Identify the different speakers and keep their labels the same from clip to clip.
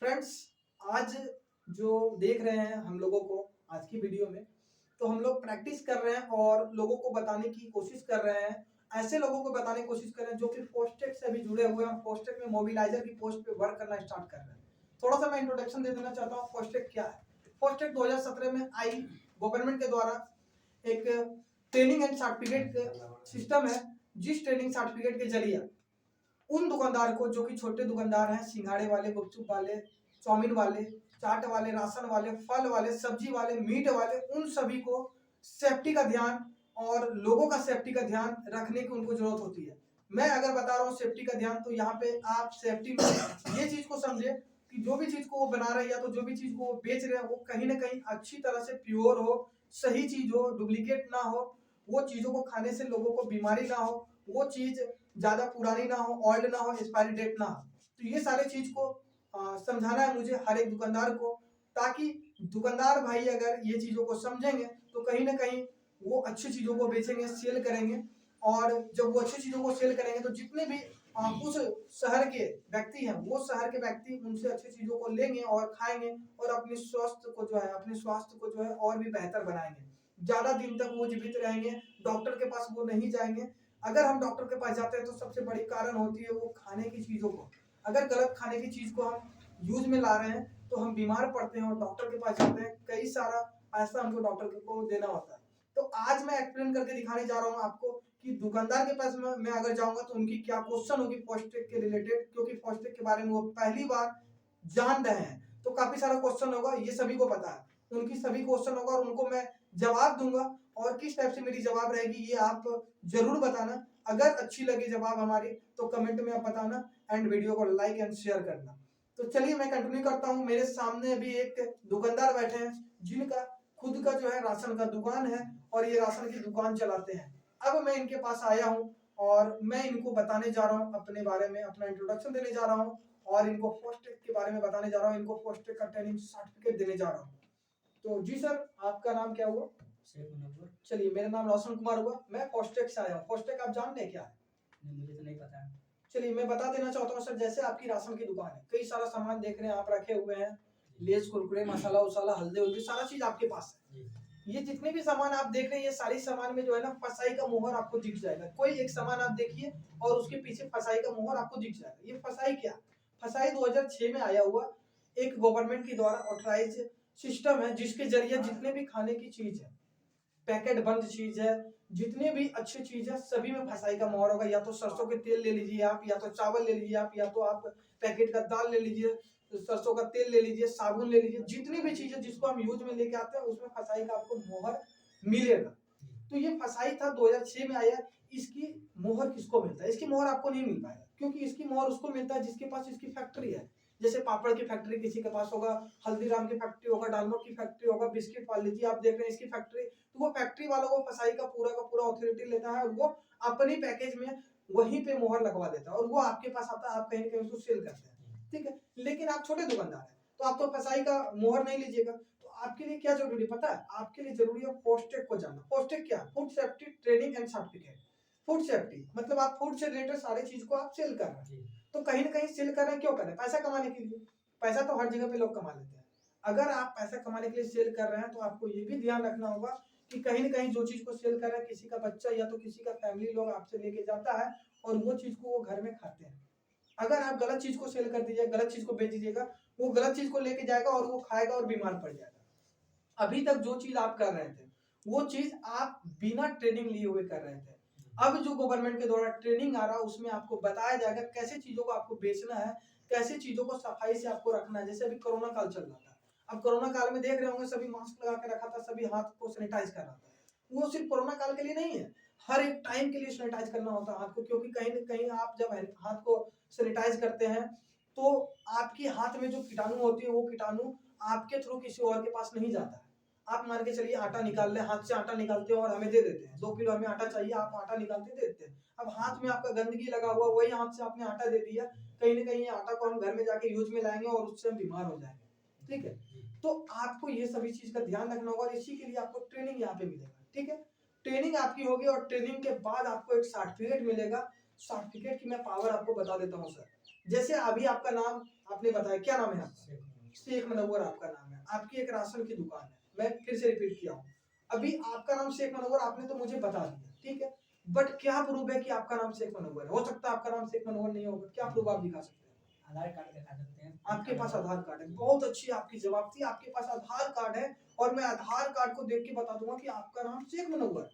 Speaker 1: Friends, आज जो देख रहे हैं हम लोगों को आज की वीडियो में, तो हम लोग प्रैक्टिस कर रहे हैं और लोगों को बताने की कोशिश कर रहे हैं। ऐसे लोगों को बताने की कोशिश कर रहे हैं जो कि पोस्टेक से अभी जुड़े हुए हैं और पोस्टेक में मोबिलाइजर की पोस्ट पे वर्क करना स्टार्ट कर रहे हैं। थोड़ा सा मैं इंट्रोडक्शन दे देना चाहता हूँ, पोस्टेक क्या है। पोस्टेक 2017 में आई, गवर्नमेंट के द्वारा एक ट्रेनिंग एंड सर्टिफिकेट सिस्टम है, जिस ट्रेनिंग सर्टिफिकेट के जरिए उन दुकानदार को जो कि छोटे दुकानदार हैं, सिंघाड़े वाले, गुपचुप वाले, चाउमीन वाले, चाट वाले, राशन वाले, फल वाले, सब्जी वाले, मीट वाले, उन सभी को सेफ्टी का ध्यान और लोगों का सेफ्टी का ध्यान रखने की उनको जरूरत होती है। मैं अगर बता रहा हूँ सेफ्टी का ध्यान, तो यहाँ पे आप सेफ्टी में ये चीज को समझे कि जो भी चीज को वो बना रहे हैं या तो जो भी चीज को वो बेच रहे हैं वो कहीं ना कहीं अच्छी तरह से प्योर हो, सही चीज हो, डुप्लीकेट ना हो, वो चीजों को खाने से लोगों को बीमारी ना हो, वो चीज ज्यादा पुरानी ना हो, ओल्ड ना हो, एक्सपायरी डेट ना हो। तो ये सारे चीज को समझाना है मुझे हर एक दुकानदार को, ताकि दुकानदार भाई अगर ये चीजों को समझेंगे तो कहीं ना कहीं वो अच्छी चीजों को बेचेंगे, सेल करेंगे। और जब वो अच्छी चीजों को सेल करेंगे तो जितने भी उस शहर के व्यक्ति हैं, वो शहर के व्यक्ति उनसे अच्छी चीजों को लेंगे और खाएंगे और अपने स्वास्थ्य को जो है, अपने स्वास्थ्य को जो है और भी बेहतर बनाएंगे। ज्यादा दिन तक वो जीवित रहेंगे, डॉक्टर के पास वो नहीं जाएंगे। अगर हम डॉक्टर के पास जाते हैं तो सबसे बड़ी कारण होती है वो खाने की चीजों को, अगर गलत खाने की चीज को हम यूज में ला रहे हैं तो हम बीमार पड़ते हैं और डॉक्टर के पास जाते हैं, कई सारा पैसा हमको डॉक्टर को देना होता है। तो आज मैं एक्सप्लेन करके दिखाने जा रहा हूँ आपको कि दुकानदार के पास मैं अगर जाऊंगा तो उनकी क्या क्वेश्चन होगी पोस्टेक के रिलेटेड, क्योंकि पोस्टेक के बारे में वो पहली बार जान रहे हैं। तो काफी सारा क्वेश्चन होगा, ये सभी को पता है, उनकी सभी क्वेश्चन होगा और उनको मैं जवाब दूंगा। और किस टाइप से मेरी जवाब रहेगी ये आप जरूर बताना। अगर अच्छी लगी जवाब हमारी तो कमेंट में आप बताना एंड वीडियो को लाइक एंड शेयर करना। तो चलिए मैं कंटिन्यू करता हूँ। मेरे सामने अभी एक दुकानदार बैठे हैं जिनका खुद का जो है राशन का दुकान है और ये राशन की दुकान चलाते हैं। अब मैं इनके पास आया हूँ और मैं इनको बताने जा रहा हूँ अपने बारे में, अपना इंट्रोडक्शन देने जा रहा हूँ और इनको पोस्टेक के बारे में बताने जा रहा हूँ, इनको पोस्टेक का ट्रेनिंग सर्टिफिकेट देने जा रहा हूँ। तो जी सर, आपका नाम क्या हुआ? चलिए, मेरा नाम रोशन कुमार हुआ, मैं पोस्टेक से आया हूँ। पोस्टेक आप जानते हैं क्या है?
Speaker 2: मुझे तो नहीं पता।
Speaker 1: चलिए मैं बता देना चाहता हूँ सर। जैसे आपकी राशन की दुकान है, कई सारा सामान देख रहे हैं आप रखे हुए हैं, लेस, कुरकुरे, मसाला उसाला, हल्दी उल्दी, सारा चीज आपके पास है। ये जितने भी सामान आप देख रहे हैं, ये सारी सामान में जो है ना फसाई का मोहर आपको दिख जाएगा। कोई एक सामान आप देखिए और उसके पीछे फसाई का मोहर आपको दिख जाएगा। ये फसाई क्या? फसाई 2006 में आया हुआ एक गवर्नमेंट के द्वारा ऑथराइज सिस्टम है, जिसके जरिए जितने भी खाने की चीज है, पैकेट बंद चीज है, जितने भी अच्छी चीज है, सभी में फसाई का मोहर होगा। या तो सरसों के तेल ले लीजिए आप, या तो चावल ले लीजिए आप, या तो आप पैकेट का दाल ले लीजिए, सरसों का तेल ले लीजिए, साबुन ले लीजिए, जितनी भी चीजें जिसको हम यूज में लेके आते हैं उसमें फसाई का आपको मोहर मिलेगा। तो ये फसाई था, 2006 में आया। इसकी मोहर किसको मिलता है? इसकी मोहर आपको नहीं मिल पाएगा, क्योंकि इसकी मोहर उसको मिलता है जिसके पास इसकी फैक्ट्री है। जैसे पापड़ की फैक्ट्री किसी के पास होगा, हल्दीराम की फैक्ट्री होगा, डालमोट की फैक्ट्री होगा, बिस्किट वाली जी आप देख रहे हैं इसकी फैक्ट्री। तो वो फैक्ट्री वालों को फसाई का पूरा अथॉरिटी लेता है और वो अपनी पैकेज में वहीं पे मोहर लगवा देता है और वो आपके पास आता है, आप कहीं ना कहीं उसको सेल करते हैं, ठीक है। लेकिन आप छोटे दुकानदार हैं तो आप तो फसाई का मोहर नहीं लीजिएगा। तो आपके लिए क्या जरूरी पता है? आपके लिए जरूरी है पोस्टेक को जानना। पोस्टेक क्या? Food safety training and certificate. Food safety मतलब आप फूड से रिलेटेड सारी चीज को आप सेल कर रहे हैं। तो कहीं ना कहीं सेल कर रहे हैं, क्यों कर रहे हैं? पैसा कमाने के लिए। पैसा तो हर जगह पे लोग कमा लेते हैं। अगर आप पैसा कमाने के लिए सेल कर रहे हैं तो आपको ये भी ध्यान रखना होगा कि कहीं ना कहीं जो चीज को सेल कर रहा है, किसी का बच्चा या तो किसी का फैमिली लोग आपसे लेके जाता है और वो चीज को वो घर में खाते हैं। अगर आप गलत चीज को सेल कर दीजिए, गलत चीज को बेच दीजिएगा, वो गलत चीज को लेके जाएगा और वो खाएगा और बीमार पड़ जाएगा। अभी तक जो चीज आप कर रहे थे वो चीज आप बिना ट्रेनिंग लिए हुए कर रहे थे। अब जो गवर्नमेंट के द्वारा ट्रेनिंग आ रहा है उसमें आपको बताया जाएगा कैसे चीजों को आपको बेचना है, कैसे चीजों को सफाई से आपको रखना है। जैसे अभी कोरोना काल चल रहा था, अब कोरोना काल में देख रहे होंगे सभी मास्क लगा के रखा था, सभी हाथ को सैनिटाइज कर रहा था। वो सिर्फ कोरोना काल के लिए नहीं है, हर एक टाइम के लिए सैनिटाइज करना होता है हाथ को, क्योंकि कहीं ना कहीं आप जब हाथ को सैनिटाइज करते हैं तो आपके हाथ में जो कीटाणु होती है वो कीटाणु आपके थ्रू किसी और के पास नहीं जाता है। आप मान के चलिए आटा निकाल ले, हाथ से आटा निकालते हो और हमें दे देते हैं, 2 किलो हमें आटा चाहिए, आप आटा निकालते दे देते हैं। अब हाथ में आपका गंदगी लगा हुआ, वही हाथ से आपने आटा दे दिया, कहीं ना कहीं ये आटा को हम घर में जाके यूज में लाएंगे और उससे हम बीमार हो जाएंगे, ठीक है। तो आपको ये सभी चीज का ध्यान रखना होगा और इसी के लिए आपको ट्रेनिंग यहाँ पे मिलेगा, ठीक है। ट्रेनिंग आपकी होगी और ट्रेनिंग के बाद आपको एक सर्टिफिकेट मिलेगा। सर्टिफिकेट की मैं पावर आपको बता देता हूँ सर। जैसे अभी आपका नाम आपने बताया क्या नाम है आपका? शेख मनव्वर आपका नाम है, आपकी एक राशन की दुकान है। मैं फिर से रिपीट किया हूँ, अभी आपका नाम शेख मनव्वर आपने तो मुझे बता दिया, ठीक है, बट क्या प्रूफ है कि आपका नाम शेख मनव्वर है? हो सकता है आपका नाम शेख मनव्वर नहीं होगा, क्या प्रूफ आप दिखा सकते हैं?
Speaker 2: आधार कार्ड दिखा सकते हैं।
Speaker 1: आपके पास आधार कार्ड है, बहुत अच्छी आपकी जवाब थी, आपके पास आधार कार्ड है और मैं आधार कार्ड को देख के बता दूंगा कि आपका नाम शेख मनव्वर,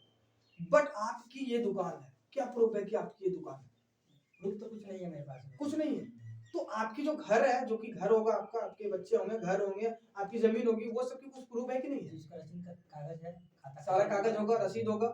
Speaker 1: बट आपकी ये दुकान है, क्या प्रूफ है कि आपकी ये दुकान है?
Speaker 2: प्रूफ तो कुछ नहीं है मेरे पास,
Speaker 1: कुछ नहीं है। तो आपकी जो घर है, जो कि घर होगा आपका, आपके बच्चे होंगे, घर होंगे, आपकी जमीन होगी, वो सब की कुछ प्रूफ है कि नहीं है?
Speaker 2: जिसका राशन का कागज है, खाता
Speaker 1: सारा कागज होगा, रसीद होगा,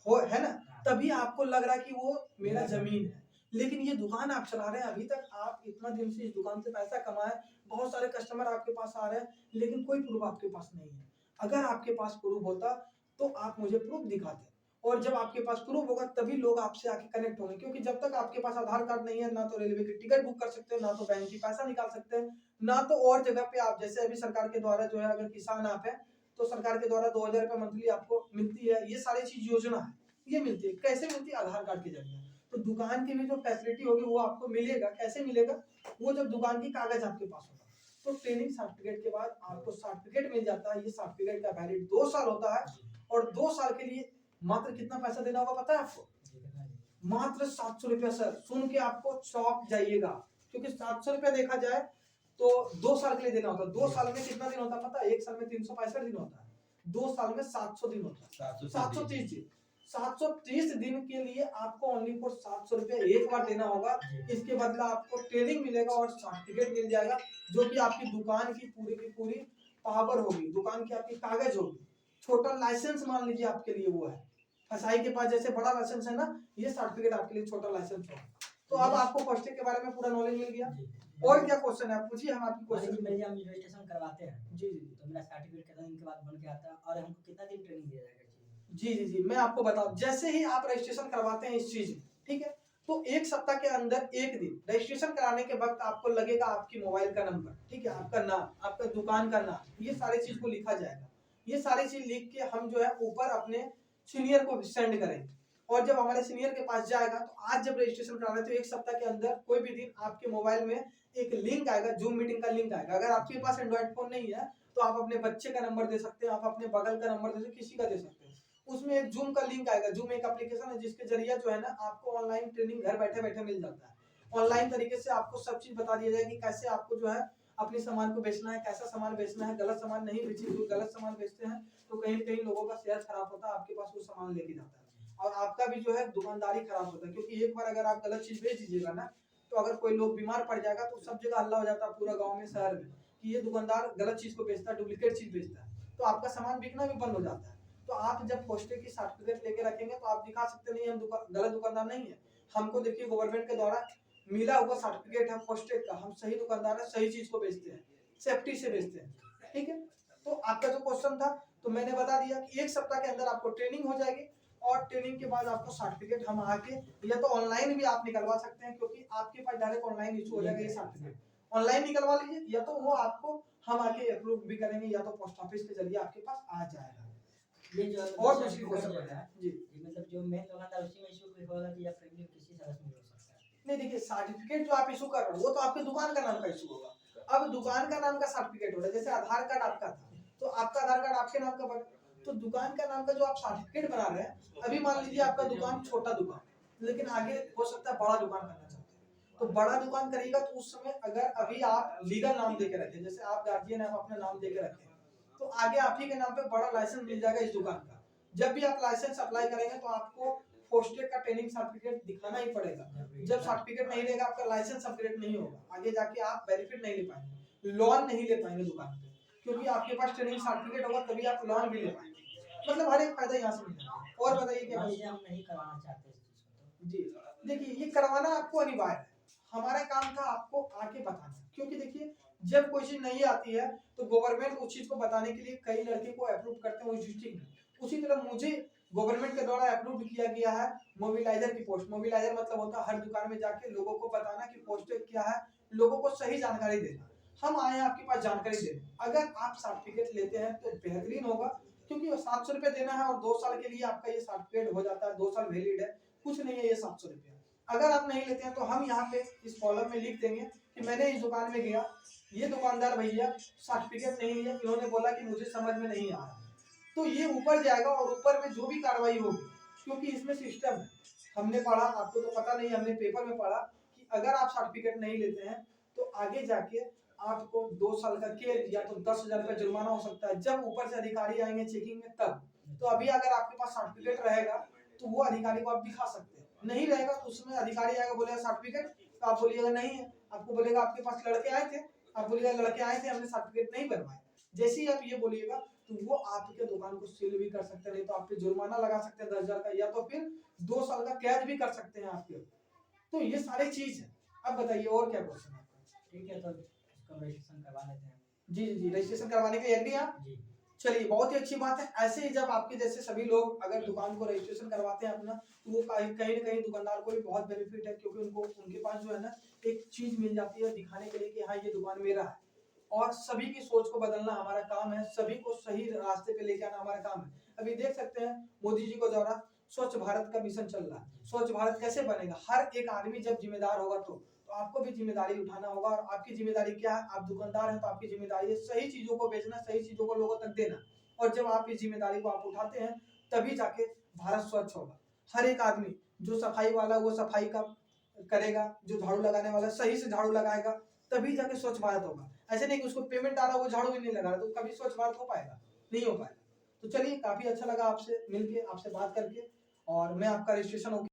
Speaker 1: हो है ना, तभी आपको लग रहा है कि वो मेरा जमीन है। लेकिन ये दुकान आप चला रहे हैं, अभी तक आप इतना दिन से इस दुकान से पैसा कमाए, बहुत सारे कस्टमर आपके पास आ रहे हैं, लेकिन कोई प्रूफ आपके पास नहीं है। अगर आपके पास प्रूफ होता तो आप मुझे प्रूफ दिखाते, और जब आपके पास प्रूफ होगा तभी लोग आपसे आके कनेक्ट होंगे, क्योंकि जब तक आपके पास आधार कार्ड नहीं है, ना तो रेलवे की टिकट बुक कर सकते हैं, ना तो बैंक की पैसा निकाल सकते हैं, ना तो और जगह पे आप, जैसे अभी सरकार के द्वारा जो है, अगर किसान आप है तो सरकार के द्वारा 2000 रुपए मंथली आपको मिलती है, ये सारी चीज योजना है, ये मिलती है। कैसे मिलती है? आधार कार्ड के जरिए। तो दुकान की भी जो फैसिलिटी होगी वो आपको मिलेगा, कैसे मिलेगा? वो जब दुकान की कागज आपके पास होगा, तो ट्रेनिंग सर्टिफिकेट के बाद आपको सर्टिफिकेट मिल जाता है। ये सर्टिफिकेट का वैलिड 2 साल होता है, और 2 साल के लिए मात्र कितना पैसा देना होगा पता है आपको? मात्र 700 रुपया। सर सुन के आपको चौंक जाइएगा, क्योंकि 700 रुपया देखा जाए तो 2 साल के लिए देना होता है। 2 साल में कितना दिन होता है पता है? एक साल में 365 दिन होता है, 2 साल में 700 दिन होता है, 730 दिन। 730 दिन के लिए आपको ओनली फॉर 700 रुपया एक बार देना होगा। इसके बदला आपको ट्रेनिंग मिलेगा और सर्टिफिकेट मिल जाएगा, जो कि आपकी दुकान की पूरी पावर होगी, दुकान की आपकी कागज होगी। छोटा लाइसेंस मान लीजिए आपके लिए वो है, फसाई के पास जैसे बड़ा लाइसेंस है ना, ये सर्टिफिकेट आपके लिए छोटा लाइसेंस होगा। तो अब आपको पोस्टेज के बारे में पूरा नॉलेज मिल गया। और क्या क्वेश्चन है, पूछिए, हम आपकी क्वेश्चन।
Speaker 2: हम रजिस्ट्रेशन करवाते हैं
Speaker 1: जी,
Speaker 2: तो मेरा सर्टिफिकेट कितना दिन के बाद बन के आता है, और हमको कितना दिन ट्रेनिंग दिया जाएगा?
Speaker 1: जी, मैं आपको बताऊं, जैसे ही आप रजिस्ट्रेशन करवाते हैं इस चीज में, ठीक है, तो 1 सप्ताह के अंदर 1 दिन रजिस्ट्रेशन कराने के वक्त आपको लगेगा आपकी मोबाइल का नंबर, ठीक है, आपका नाम, आपका दुकान का नाम, ये सारी चीज को लिखा जाएगा। ये सारी चीज लिख के हम जो है ऊपर अपने सीनियर को सेंड करेंगे, और जब हमारे सीनियर के पास जाएगा, तो आज जब रजिस्ट्रेशन करा रहे तो 1 सप्ताह के अंदर कोई भी दिन आपके मोबाइल में एक लिंक आएगा, जूम मीटिंग का लिंक आएगा। अगर आपके पास एंड्रॉइड फोन नहीं है तो आप अपने बच्चे का नंबर दे सकते हैं, आप अपने बगल का नंबर दे सकते हैं, किसी का दे सकते हैं। उसमें एक जूम का लिंक आएगा। जूम एक एप्लीकेशन है जिसके जरिए जो है ना, आपको ऑनलाइन ट्रेनिंग घर बैठे बैठे मिल जाता है। ऑनलाइन तरीके से आपको सब चीज बता दिया जाएगी, कैसे आपको जो है अपने सामान को बेचना है, कैसा सामान बेचना है, गलत सामान नहीं बेचिए। जो गलत सामान बेचते हैं तो कहीं कहीं लोगों का सेहत खराब होता है, आपके पास वो सामान लेके जाता है, और आपका भी जो है दुकानदारी खराब होता है। क्योंकि एक बार अगर आप गलत चीज बेच दीजिएगा ना, तो अगर कोई लोग बीमार पड़ जाएगा तो सब जगह हल्ला हो जाता है, पूरा गाँव में, शहर में, कि ये दुकानदार गलत चीज को बेचता है, डुप्लीकेट चीज बेचता है, तो आपका सामान बिकना भी बंद हो जाता है। तो आप जब पोस्टे की सर्टिफिकेट लेके रखेंगे तो आप दिखा सकते नहीं हम गलत दुकानदार नहीं है। हमको देखिए गवर्नमेंट के द्वारा मिला हुआ सर्टिफिकेट है पोस्टेड का, हम सही दुकानदार है, सही चीज को बेचते हैं, सेफ्टी से बेचते हैं, ठीक है। तो आपका जो क्वेश्चन था तो मैंने बता दिया कि 1 सप्ताह के अंदर आपको ट्रेनिंग हो जाएगी, और ट्रेनिंग के बाद आपको सर्टिफिकेट हम आके, या तो ऑनलाइन भी आप निकलवा सकते हैं, क्योंकि आपके पास डायरेक्ट ऑनलाइन इशू हो जाएगा ये सर्टिफिकेट, ऑनलाइन निकलवा लीजिए, या तो वो आपको हम आके अप्रूव भी करेंगे, या तो पोस्ट ऑफिस के जरिए आपके पास आ जाएगा।
Speaker 2: ये जो
Speaker 1: और दूसरी क्वेश्चन है जी,
Speaker 2: मतलब जो मेन दुकानदार उसी में इशू होगा कि या फिर किसी सदस्य में हो सकता है?
Speaker 1: नहीं देखिए, सर्टिफिकेट जो आप इशू कर रहे हो वो तो आपके दुकान का नाम का इशू होगा। अब दुकान का नाम का सर्टिफिकेट हो रहा है, जैसे आधार कार्ड आपका था तो आपका आधार कार्ड आपके नाम का बना, तो दुकान का नाम का जो आप सर्टिफिकेट बना रहे हैं, अभी मान लीजिए आपका दुकान छोटा दुकान, लेकिन आगे हो सकता है बड़ा दुकान करना चाहते हैं, तो बड़ा दुकान करिएगा तो उस समय अगर अभी आप लीगल नाम दे के रखें, जैसे आप गार्जियन है, आप अपना नाम दे के रखें, तो आगे आप ही के नाम पे बड़ा लाइसेंस मिल जाएगा इस दुकान का। जब भी आप लाइसेंस अप्लाई करेंगे तो आपको पोस्टेड का ट्रेनिंग सर्टिफिकेट दिखाना ही पड़ेगा। जब सर्टिफिकेट नहीं रहेगा आपका लाइसेंस अपग्रेड नहीं होगा, आगे जाके आप बेनिफिट नहीं ले पाएंगे, लोन नहीं ले पाएंगे दुकान पे, क्योंकि आपके पास ट्रेनिंग सर्टिफिकेट होगा तभी आप लोन भी ले पाएंगे। मतलब हर एक फायदा यहाँ से मिलेगा। और बताइए क्या
Speaker 2: हम नहीं करवाना चाहते इस चीज को?
Speaker 1: जी देखिए, ये करवाना आपको अनिवार्य है, हमारा काम था आपको आके बताना, क्योंकि देखिए जब कोई चीज नहीं आती है तो गवर्नमेंट उस चीज को बताने के लिए कई लड़के को अप्रूव करते हैं उस डिस्ट्रिक्ट में। उसी तरह मुझे गवर्नमेंट के द्वारा अप्रूव किया गया है मोबिलाइजर की पोस्ट। मोबिलाइजर मतलब होता है हर दुकान में जाके लोगों को बताना कि पोस्ट क्या है, लोगों को सही जानकारी देना। हम आए हैं आपके पास जानकारी देने। अगर आप सर्टिफिकेट लेते हैं तो बेहतरीन होगा, क्योंकि 700 रुपये देना है और 2 साल के लिए आपका ये सर्टिफिकेट हो जाता है, 2 साल वैलिड है, कुछ नहीं है ये 700 रुपया। अगर आप नहीं लेते हैं तो हम यहाँ पे इस कॉलम में लिख देंगे कि मैंने इस दुकान में गया, ये दुकानदार भैया सर्टिफिकेट नहीं लिया, इन्होंने बोला कि मुझे समझ में नहीं आ रहा, तो ये ऊपर जाएगा और ऊपर में जो भी कार्रवाई होगी, क्योंकि इसमें सिस्टम है, हमने पढ़ा, आपको तो पता नहीं, हमने पेपर में पढ़ा कि अगर आप सर्टिफिकेट नहीं लेते हैं तो आगे जाके आपको 2 साल का कैद या तो 10,000 रुपया जुर्माना हो सकता है, जब ऊपर से अधिकारी आएंगे चेकिंग में तब। तो अभी अगर आपके पास सर्टिफिकेट रहेगा तो वो अधिकारी को आप दिखा सकते हैं, नहीं रहेगा तो उसमें अधिकारी आएगा, बोलेगा सर्टिफिकेट, तो आप बोलिएगा नहीं है, आपको बोलेगा आपके पास लड़के आए थे, आप बोलिएगा लड़के आए थे, हमने सर्टिफिकेट नहीं बनवाया। जैसे ही आप ये बोलिएगा तो वो आपके दुकान को सील भी कर सकते हैं, नहीं तो आप पे जुर्माना लगा सकते हैं 10,000 का, या तो फिर 2 साल का कैद भी कर सकते हैं आपके। तो ये सारी चीज है। अब बताइए और क्या क्वेश्चन है आपका?
Speaker 2: ठीक है, तो इसका रजिस्ट्रेशन करवा लेते हैं।
Speaker 1: जी, रजिस्ट्रेशन करवाने के लिए एग्री आप?
Speaker 2: जी।
Speaker 1: चलिए, बहुत ही अच्छी बात है। ऐसे ही जब आपके जैसे सभी लोग अगर दुकान को रजिस्ट्रेशन करवाते हैं अपना, तो वो कहीं न कहीं दुकानदार को भी बहुत बेनिफिट है, क्योंकि उनके पास जो है ना एक चीज मिल जाती है दिखाने के लिए कि हाँ ये दुकान मेरा है। और सभी की सोच को बदलना हमारा काम है, सभी को सही रास्ते पे लेके आना हमारा काम है। अभी देख सकते हैं मोदी जी को द्वारा स्वच्छ भारत का मिशन चल रहा है। स्वच्छ भारत कैसे बनेगा? हर एक आदमी जब जिम्मेदार होगा तो आपको भी जिम्मेदारी उठाना होगा। और आपकी जिम्मेदारी क्या है? आप दुकानदार हैं तो आपकी जिम्मेदारी है सही चीजों को बेचना, सही चीजों को लोगों तक देना। और जब आप इस जिम्मेदारी को आप उठाते हैं तभी जाके भारत स्वच्छ होगा। हर एक आदमी जो सफाई वाला वो सफाई का करेगा, जो झाड़ू लगाने वाला सही से झाड़ू लगाएगा, तभी जाके स्वच्छ भारत होगा। ऐसे नहीं कि उसको पेमेंट आ रहा वो झाड़ू भी नहीं लगा रहा, तो कभी स्वच्छ भारत हो पाएगा? नहीं हो पाएगा। तो चलिए, काफी अच्छा लगा आपसे मिलके, आपसे बात करके, और मैं आपका रजिस्ट्रेशन